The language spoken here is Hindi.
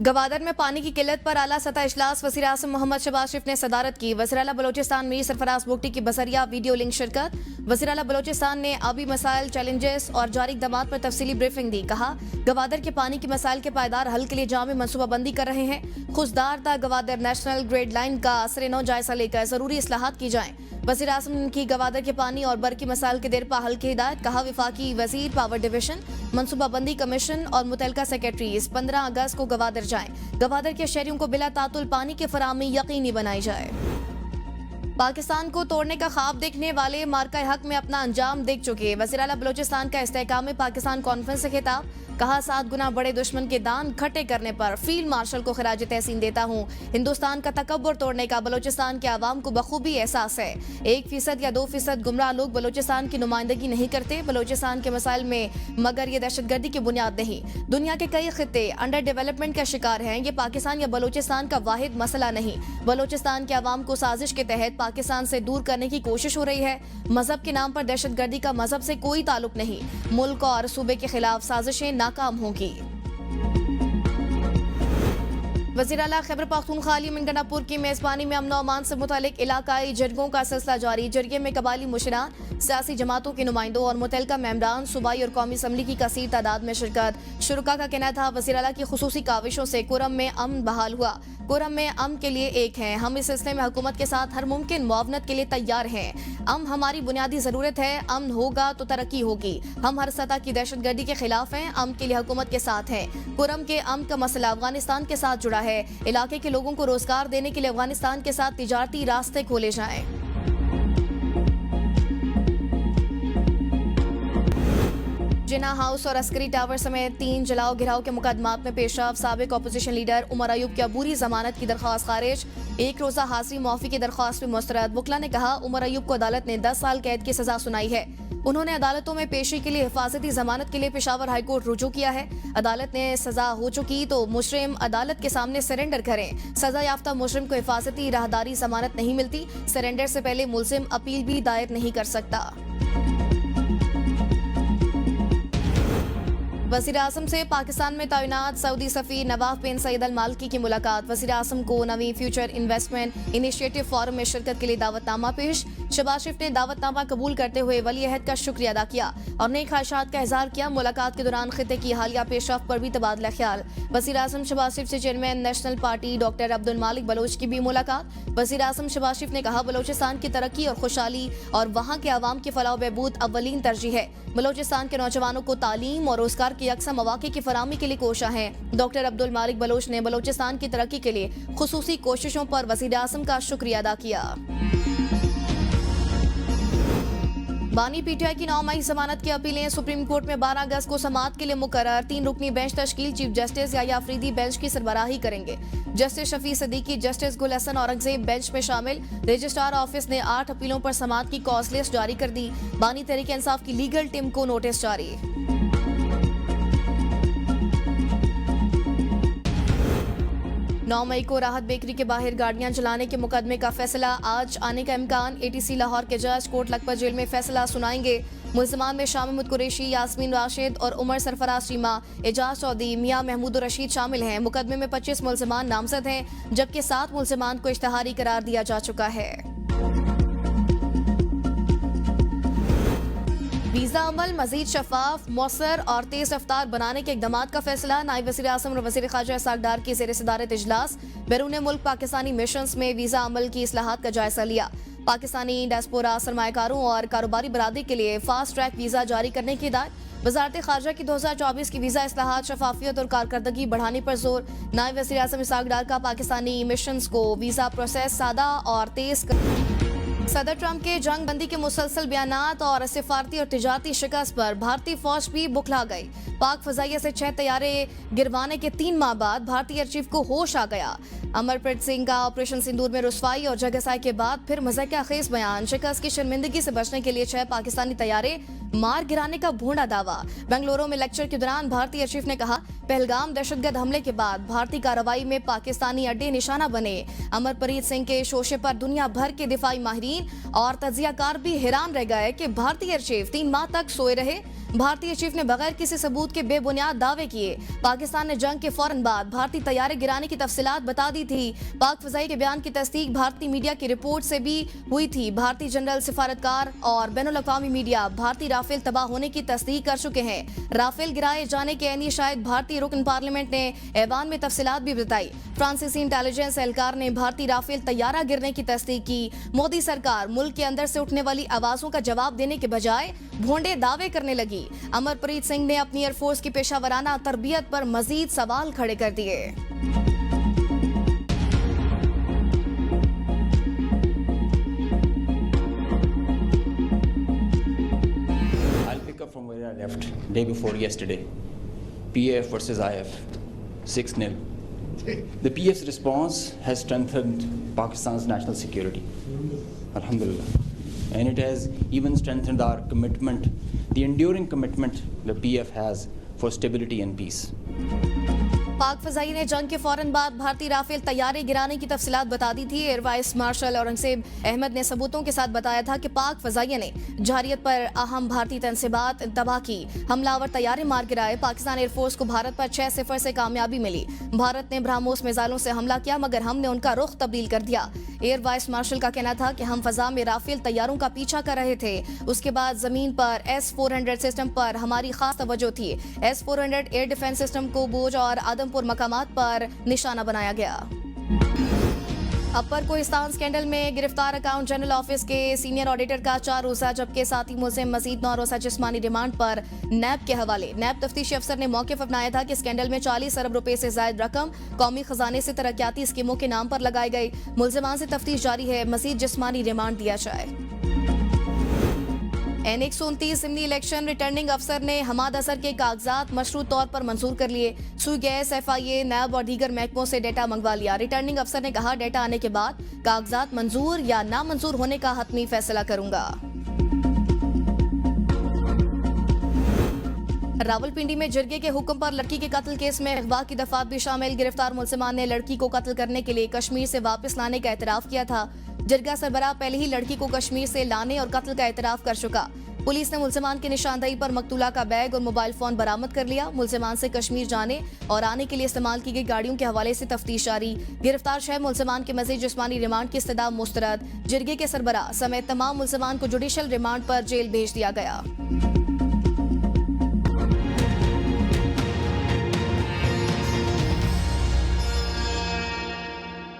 गवादर में पानी की किल्लत पर आला सतह इजलास वज़ीर-ए-आज़म मोहम्मद शहबाज शरीफ ने सदारत की। वज़ीर-ए-आला बलोचिस्तान मीर सरफराज बुगटी की बसरिया वीडियो लिंक शिरकत। वज़ीर-ए-आला बलोचिस्तान ने आबी मसाइल, चैलेंजेस और जारी इक़दामात पर तफसीली ब्रीफिंग दी। कहा, गवादर के पानी के मसाइल के पायदार हल के लिए जामे मनसूबाबंदी कर रहे हैं। खुशदार ता गवादर नेशनल ग्रेड लाइन का असर-ए-नौ जायजा लेकर जरूरी इस्लाहात की जाएं। वज़ीर-ए-आज़म की गवादर के पानी और बर्की मसाइल के देरपा हल की हिदायत। कहा, विफाकी वज़ीर पावर डिवीजन, मनसूबाबंदी कमीशन और मुतलका सेक्रेटरीज 15 अगस्त को गवादर जाएं। गवादर के शहरियों को बिला तातुल पानी की फराहमी यकीनी बनाई जाए। पाकिस्तान को तोड़ने का ख्वाब देखने वाले मार्का हक में अपना अंजाम देख चुके वज़ीर-ए-आला बलोचिस्तान का इस्तेहकाम पाकिस्तान कॉन्फ्रेंस से खिताब। कहा, 7 गुना बड़े दुश्मन के दान खट्टे करने पर फील्ड मार्शल को खिराज तहसीन देता हूँ। हिंदुस्तान का तकब्बुर तोड़ने का बलोचिस्तान के आवाम को बखूबी एहसास है। 1% या 2% गुमराह लोग बलोचिस्तान की नुमाइंदगी नहीं करते बलोचिस्तान के मसाइल में, मगर ये दहशतगर्दी की बुनियाद नहीं। दुनिया के कई खित्ते अंडर डेवलपमेंट का शिकार हैं। ये पाकिस्तान या बलोचिस्तान का वाहिद मसला नहीं। बलोचिस्तान के आवाम को साजिश के तहत पाकिस्तान से दूर करने की कोशिश हो रही है। मजहब के नाम पर दहशतगर्दी का मजहब से कोई ताल्लुक नहीं। मुल्क और सूबे के खिलाफ साजिशें नाकाम होंगी। वज़ीर-ए-आला खैबर पख्तूनख्वा अली गंडापुर की मेज़बानी में अमन अमान से मुतालिक इलाकाई जरगों का सिलसिला जारी। जरगे में कबायली मुशरान, सियासी जमातों के नुमाइंदों और मुतलका मेंबरान, सूबाई और कौमी असम्बली की कसीर तादाद में शिरकत। शुरका का कहना था, वज़ीर-ए-आला की खुसूसी काविशों से कुरम में अमन बहाल हुआ। कुरम में अमन के लिए एक है। हम इस सिलसिले में हुकूमत के साथ हर मुमकिन मुआवनत के लिए तैयार हैं। अमन हमारी बुनियादी ज़रूरत है। अमन होगा तो तरक्की होगी। हम हर सतह की दहशतगर्दी के खिलाफ हैं। अमन के लिए हुकूमत के साथ हैं। कुरम के अमन का मसला अफगानिस्तान के साथ जुड़ा है। इलाके के लोगों को रोजगार देने के लिए अफगानिस्तान के साथ तिजारती रास्ते खोले जाएं। जिना हाउस और अस्करी टावर समेत 3 जलाओ गिराव के मुकदमात में पेशरफ। साबिक अपोजिशन लीडर उमर अयूब की अबूरी जमानत की दरख्वास्त खारिज। 1 रोजा हाजिरी मुआफी की दरख्वास्त भी मुस्तरद। वकला ने कहा, उमर अयूब को अदालत ने 10 साल कैद की सजा सुनाई है। उन्होंने अदालतों में पेशी के लिए हिफाजती जमानत के लिए पेशावर हाईकोर्ट रुजू किया है। अदालत ने सजा हो चुकी तो मुजरिम अदालत के सामने सरेंडर करें। सजा याफ्ता मुजरिम को हिफाजती राहदारी जमानत नहीं मिलती। सरेंडर से पहले मुलजिम अपील भी दायर नहीं कर सकता। वज़ीर-ए-आज़म से पाकिस्तान में तैनात सऊदी सफ़ीर नवाफ बिन सईद अल मालिकी की मुलाकात। वज़ीर-ए-आज़म को नवी फ्यूचर इन्वेस्टमेंट इनिशिएटिव फोरम में शिरकत के लिए दावतनामा पेश। शहबाज शरीफ ने दावतनामा कबूल करते हुए वली अहद का शुक्रिया अदा किया और नई ख्वाहिशात का इज़हार किया। मुलाकात के दौरान खित्ते की हालिया पेशरफ पर भी तबादला ख्याल। वज़ीर-ए-आज़म शहबाज शरीफ से chairman national party doctor Abdul मालिक बलोच की भी मुलाकात। वज़ीर-ए-आज़म शहबाज शरीफ ने कहा, बलोचिस्तान की तरक्की और खुशहाली और वहाँ के आवाम की फलाह बहबूद अव्वलीन तरजीह है। बलोचिस्तान के नौजवानों को तालीम और रोजगार की यकसा मौके की फराहमी के लिए कोशा है। डॉक्टर अब्दुल मालिक बलोच ने बलोचिस्तान की तरक्की के लिए खुसूसी कोशिशों पर वज़ीर-ए-आज़म का शुक्रिया अदा किया। बानी पीटीआई की 9 मई जमानत की अपीलें सुप्रीम कोर्ट में 12 अगस्त को समाअत के लिए मुकर्रर। 3 रुकनी बेंच तश्कील चीफ जस्टिस या अफरीदी बेंच की सरबराही करेंगे। जस्टिस शफी सिद्दीकी, जस्टिस गुल हसन औरंगजेब बेंच में शामिल। रजिस्ट्रार ऑफिस ने 8 अपीलों पर समाअत की कॉज लिस्ट जारी कर दी। बानी तहरीक इंसाफ की लीगल टीम को नोटिस जारी। 9 मई को राहत बेकरी के बाहर गाड़ियां जलाने के मुकदमे का फैसला आज आने का इम्कान। एटीसी लाहौर के जज कोट लखपत जेल में फैसला सुनाएंगे। मुल्जिमान में शाह महमूद कुरैशी, यास्मीन राशिद और उमर सरफराज चीमा, एजाज चौधरी, मियां महमूद रशीद शामिल हैं। मुकदमे में 25 मुल्जिमान नामजद हैं, जबकि 7 मुल्जिमान को इश्तिहारी करार दिया जा चुका है। वीजा अमल मजीद शफाफ, मौसर और तेज रफ्तार बनाने के इक़दामात का फैसला। नायब वज़ीर-ए-आज़म और वज़ीर ख़ारजा इस्हाक़ डार की ज़ेर सदारत इजलास। बैरून मुल्क पाकिस्तानी मिशंस में वीजा अमल की इस्लाहात का जायजा लिया। पाकिस्तानी डायस्पोरा सरमायाकारों और कारोबारी बरादरी के लिए फास्ट ट्रैक वीजा जारी करने की हिदायत। वज़ारत ख़ारजा की 2024 की वीजा इस्लाहात, शफाफियत और कारकर्दगी बढ़ाने पर जोर। नायब वज़ीर-ए-आज़म इस्हाक़ डार का पाकिस्तानी मिशंस को वीजा प्रोसेस सादा और तेज। सदर ट्रंप के जंग बंदी के मुसलसल बयानात और सिफारती और तिजारती शिकस्त पर भारतीय फौज भी बुखला गई। पाक फजाइया से 6 तैयारे गिरवाने के 3 माह बाद भारतीय एयर चीफ को होश आ गया। अमरप्रीत सिंह का ऑपरेशन सिंदूर में रुसवाई और जगहसाई के बाद फिर मज़ाक़-ए-खेज़ बयान। शिकस्त की शर्मिंदगी से बचने के लिए 6 पाकिस्तानी तैयारे मार गिराने का भोंडा दावा। बेंगलुरु में लेक्चर के दौरान भारतीय एयर चीफ ने कहा, पहलगाम दहशतगर्द हमले के बाद भारतीय कार्रवाई में पाकिस्तानी अड्डे निशाना बने। अमरप्रीत सिंह के शोशे पर दुनिया भर के दिफाई माहिरीन और तजियाकार भी हैरान रह गए कि भारतीय एयर चीफ 3 माह तक सोए रहे। भारतीय चीफ ने बगैर किसी सबूत के बेबुनियाद दावे किए। पाकिस्तान ने जंग के फौरन बाद भारतीय तैयारे गिराने की तफसीलात बता दी थी। पाक फजाई के बयान की तस्दीक भारतीय मीडिया की रिपोर्ट से भी हुई थी। भारतीय जनरल सिफारतकार और बैनुल-अक़वामी मीडिया भारतीय राफेल तबाह होने की तस्दीक कर चुके हैं। राफेल गिराए जाने के ऐनी शायद भारतीय रुकन पार्लियामेंट ने ऐवान में तफसीलात भी बताई। फ्रांसीसी इंटेलिजेंस एहलकार ने भारतीय राफेल तैयारा गिरने की तस्दीक की। मोदी सरकार मुल्क के अंदर से उठने वाली आवाजों का जवाब देने के बजाय भोंडे दावे करने लगी। अमरप्रीत सिंह ने अपनी एयरफोर्स की पेशावराना तरबियत पर मजीद सवाल खड़े कर दिए। I'll pick up from where I left day before yesterday. PAF versus IF, 6-0. The PF's response has strengthened Pakistan's national security. Alhamdulillah. And it has even strengthened our commitment, the enduring commitment the PF has for stability and peace. पाक फजाई ने जंग के फौरन बाद भारतीय राफेल तैयारे गिराने की तफसीलात बता दी थी। Air vice marshal Aurangzeb Ahmed ने सबूतों के साथ बताया था कि पाक फजाइया ने जहारियत पर अहम भारतीय तनसीबात तबाह की। हमलावर तैयारे मार गिराए। पाकिस्तान एयरफोर्स को भारत पर 6-0 से कामयाबी मिली। भारत ने ब्रह्मोस मिसाइलों से हमला किया मगर हमने उनका रुख तब्दील कर दिया। एयर वाइस मार्शल का कहना था कि हम फजा में राफेल तैयारों का पीछा कर रहे थे। उसके बाद जमीन पर S-400 सिस्टम पर हमारी खास तवज्जो थी। S-400 एयर डिफेंस सिस्टम को बोझ और आदमपुर मकामात पर निशाना बनाया गया। अपर कोहिस्तान स्कैंडल में गिरफ्तार अकाउंट जनरल ऑफिस के सीनियर ऑडिटर का 4 रोजा जबकि साथी मुलजिम मजीद 9 रोजा जिस्मानी रिमांड पर नैब के हवाले। नैब तफ्तीशी अफसर ने मौक़िफ़ अपनाया था कि स्कैंडल में 40 अरब रुपए से जायद रकम कौमी खजाने से तरक्याती स्कीमों के नाम पर लगाई गई। मुलजिमान से तफ्तीश जारी है। मजीद जिस्मानी रिमांड दिया जाए। N129 ज़िमनी इलेक्शन रिटर्निंग अफसर ने हमाद असर के कागजात मशरूत तौर पर मंजूर कर लिए। सुई गैस, FIA, नैब और दीगर महकमों से डेटा मंगवा लिया। रिटर्निंग अफसर ने कहा डेटा आने के बाद कागजात मंजूर या नामंजूर होने का हतमी फैसला करूंगा। रावलपिंडी में जिरगे के हुक्म पर लड़की के कत्ल केस में अगवा की दफात भी शामिल। गिरफ्तार मुलजिमान ने लड़की को कत्ल करने के लिए कश्मीर से वापस लाने का एतराफ किया था। जिरगा सरबराह पहले ही लड़की को कश्मीर से लाने और कत्ल का एतराफ कर चुका। पुलिस ने मुलजिमान की निशानदेही पर मकतूला का बैग और मोबाइल फोन बरामद कर लिया। मुलजिमान से कश्मीर जाने और आने के लिए इस्तेमाल की गई गाड़ियों के हवाले से तफ्तीश जारी। गिरफ्तार 6 मुलजिमान के मजीद जिस्मानी रिमांड की इस्तदा मुस्तरद। जिरगे के सरबराह समेत तमाम मुलजिमान को जुडिशल रिमांड पर जेल भेज दिया गया।